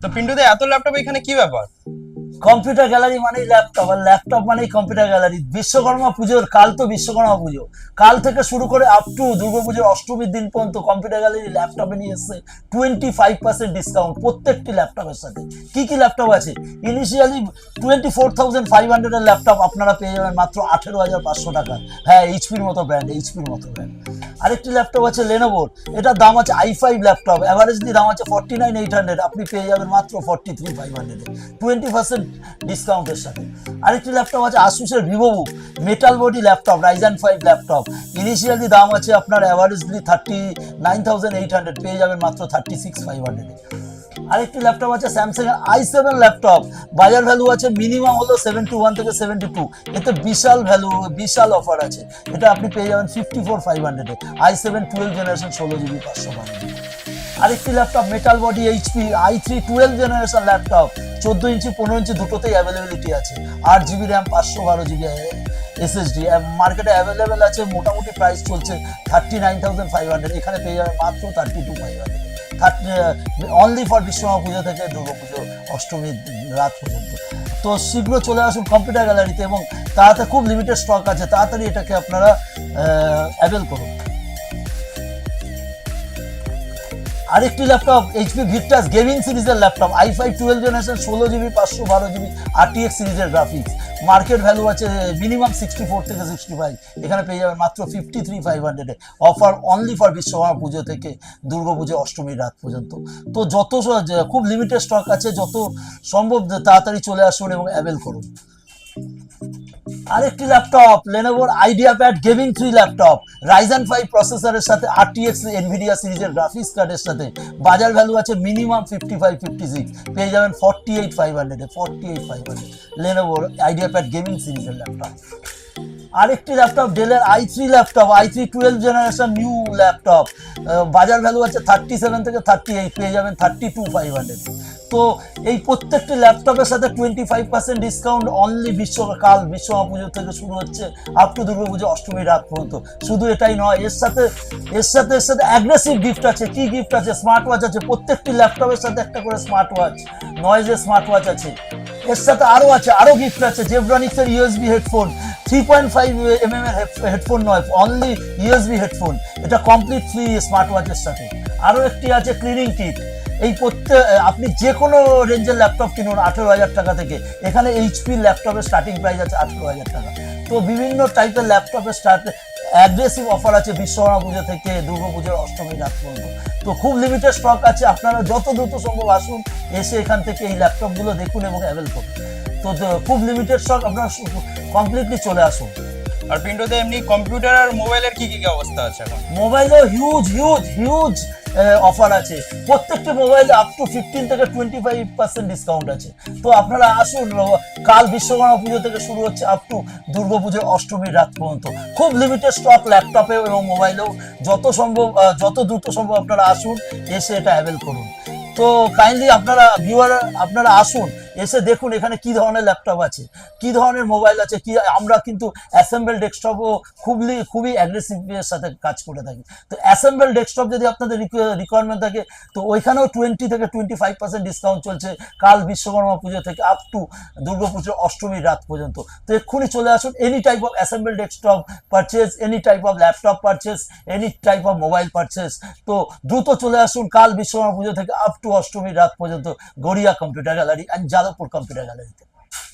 তো পিন্টুদা এত ল্যাপটপ এখানে কি ব্যাপার? কম্পিউটার গ্যালারি মানেই ল্যাপটপ, আর ল্যাপটপ মানেই কম্পিউটার গ্যালারি। বিশ্বকর্মা পুজোর কাল তো বিশ্বকর্মা পুজো, কাল থেকে শুরু করে আপ টু দুর্গাপুজোর অষ্টমীর দিন পর্যন্ত কম্পিউটার গ্যালারি ল্যাপটপে নিয়ে এসছে 25% ডিসকাউন্ট প্রত্যেকটি ল্যাপটপের সাথে। কি কি ল্যাপটপ আছে? ইনিশিয়ালি 24,500 এর ল্যাপটপ আপনারা পেয়ে যাবেন মাত্র 18,500 টাকা। হ্যাঁ, এইচপির মতো ব্র্যান্ড, এইচপির মতো ব্র্যান্ড। আরেকটি ল্যাপটপ আছে লেনোভোর, এটার দাম আছে i5 ল্যাপটপ, অ্যাভারেজলি দাম আছে 49,800, আপনি পেয়ে যাবেন মাত্র 43,500 20% ডিসকাউন্টের সাথে। আরেকটি ল্যাপটপ আছে আসুসের VivoBook metal body laptop, Ryzen 5 laptop, initially দাম আছে আপনার অ্যাভারেজলি 39,800, পেয়ে যাবেন মাত্র 36,500। আরেকটি ল্যাপটপ আছে স্যামসাং এর i7 ল্যাপটপ, বাজার ভ্যালু আছে মিনিমাম হলো 71 থেকে 72, এতে বিশাল ভ্যালু, বিশাল অফার আছে। এটা আপনি পেয়ে যাবেন 54,500 i7 12 জেনারেশন 16GB 512। আরেকটি laptop metal body HP i3 12 generation laptop, 14 ইঞ্চি 15 ইঞ্চি দুটোতেই অ্যাভেলেবিলিটি আছে, 8GB র্যাম 512GB এসএসডি মার্কেটে অ্যাভেলেবেল আছে। মোটামুটি প্রাইস চলছে 39,500, এখানে পেয়ে যাবেন মাত্র 32,500, অনলি ফর বিশ্বকর্মা পুজো থেকে দুর্গাপুজো অষ্টমীর রাত পর্যন্ত। তো শীঘ্র চলে আসুন কম্পিউটার গ্যালারিতে, এবং তাতে খুব লিমিটেড স্টক আছে, তাড়াতাড়ি এটাকে আপনারা অ্যাভেল করুন। আরেকটি ল্যাপটপ এইচপি ভিক্টাস গেমিং সিরিজের laptop, i5 12 generation 16GB 512GB RTX সিরিজের গ্রাফিক্স, মার্কেট ভ্যালু আছে মিনিমাম 64 থেকে 65, এখানে পেয়ে যাবেন মাত্র 53,500, অফার অনলি ফর বিশ্বকর্মা পুজো থেকে দুর্গাপুজো অষ্টমীর রাত পর্যন্ত। তো যত খুব লিমিটেড স্টক আছে, যত সম্ভব তাড়াতাড়ি চলে আসুন এবং অ্যাভেল করুন। আরেকটি ল্যাপটপ লেনোভোর আইডিয়াপ্যাড গেমিং 3 ল্যাপটপ, রাইজেন 5 প্রসেসরের সাথে RTX এনভিডিয়া সিরিজের গ্রাফিক্স কার্ডের সাথে, বাজার ভ্যালু আছে মিনিমাম 55-56, পেয়ে যাবেন 48,500 লেনোভোর আইডিয়াপ্যাড গেমিং সিরিজের ল্যাপটপ। আরেকটি ল্যাপটপ ডেলের i3 laptop, i3 12 generation new laptop, বাজার ভ্যালু আছে 37 থেকে 38, পেয়ে যাবেন 32,500। তো এই প্রত্যেকটি ল্যাপটপের সাথে 25% ডিসকাউন্ট অনলি কাল বিশ্বকর্মা পুজো থেকে শুরু হচ্ছে আপ টু দুর্গাপুজো অষ্টমীর রাত পর্যন্ত। শুধু এটাই নয়, এর সাথে অ্যাগ্রেসিভ গিফট আছে। কি গিফট আছে? স্মার্ট ওয়াচ আছে, প্রত্যেকটি ল্যাপটপের সাথে একটা করে স্মার্ট ওয়াচ, নয়েজের স্মার্ট ওয়াচ আছে। এর সাথে আরো গিফট আছে জেব্রনিক্সের ইউএসবি হেডফোন, 3.5mm এর হেডফোন নয়, অনলি ইউএসবি হেডফোন, এটা কমপ্লিট ফ্রি স্মার্ট ওয়াচের সাথে। আরও একটি আছে ক্লিনিং কিট। এই আপনি যে কোনো রেঞ্জের ল্যাপটপ কিনুন 18,000 টাকা থেকে, এখানে এইচপির ল্যাপটপের স্টার্টিং প্রাইস আছে 18,000 টাকা। তো বিভিন্ন টাইপের ল্যাপটপের অ্যাগ্রেসিভ অফার আছে বিশ্বকর্মা পুজো থেকে দুর্গাপুজোর অষ্টমীর রাত পর্যন্ত। তো খুব লিমিটেড স্টক আছে, আপনারা যত দ্রুত সম্ভব আসুন, এসে এখান থেকে এই ল্যাপটপগুলো দেখুন এবং অ্যাভেল করুন। তো খুব লিমিটেড স্টক, আপনারা কমপ্লিটলি চলে আসুন। আর পিন্টুদা এমনি কম্পিউটার আর মোবাইলের কি কি অবস্থা আছে এখন? মোবাইলেও হিউজ অফার আছে, প্রত্যেকটি মোবাইলে আপ টু 15 থেকে 25% ডিসকাউন্ট আছে। তো আপনারা আসুন, কাল বিশ্বকর্মা পুজো থেকে শুরু হচ্ছে আপ টু দুর্গাপুজোর অষ্টমীর রাত পর্যন্ত। খুব লিমিটেড স্টক ল্যাপটপেও এবং মোবাইলেও, যত দ্রুত সম্ভব আপনারা আসুন, এসে এটা অ্যাভেল করুন। তো কাইন্ডলি আপনারা আসুন, এসে দেখুন এখানে কি ধরনের ল্যাপটপ আছে, কি ধরনের মোবাইল আছে। আমরা কিন্তু অ্যাসেম্বল ডেস্কটপও খুবই অ্যাগ্রেসিভের সাথে কাজ করে থাকি। তো অ্যাসেম্বল ডেস্কটপ যদি আপনাদের রিকোয়ারমেন্ট থাকে, তো ওইখানেও 20 থেকে 25% ডিসকাউন্ট চলছে কাল বিশ্বকর্মা পুজো থেকে আপ টু দুর্গাপুজোর অষ্টমীর রাত পর্যন্ত। তো এক্ষুনি চলে আসুন, any type of assemble desktop purchase, any type of laptop purchase, any type of mobile purchase. তো দ্রুত চলে আসুন কাল বিশ্বকর্মা পুজো থেকে আপ টু অষ্টমীর রাত পর্যন্ত Garia computer gallery and Jadavpur computer গ্যালারিতে।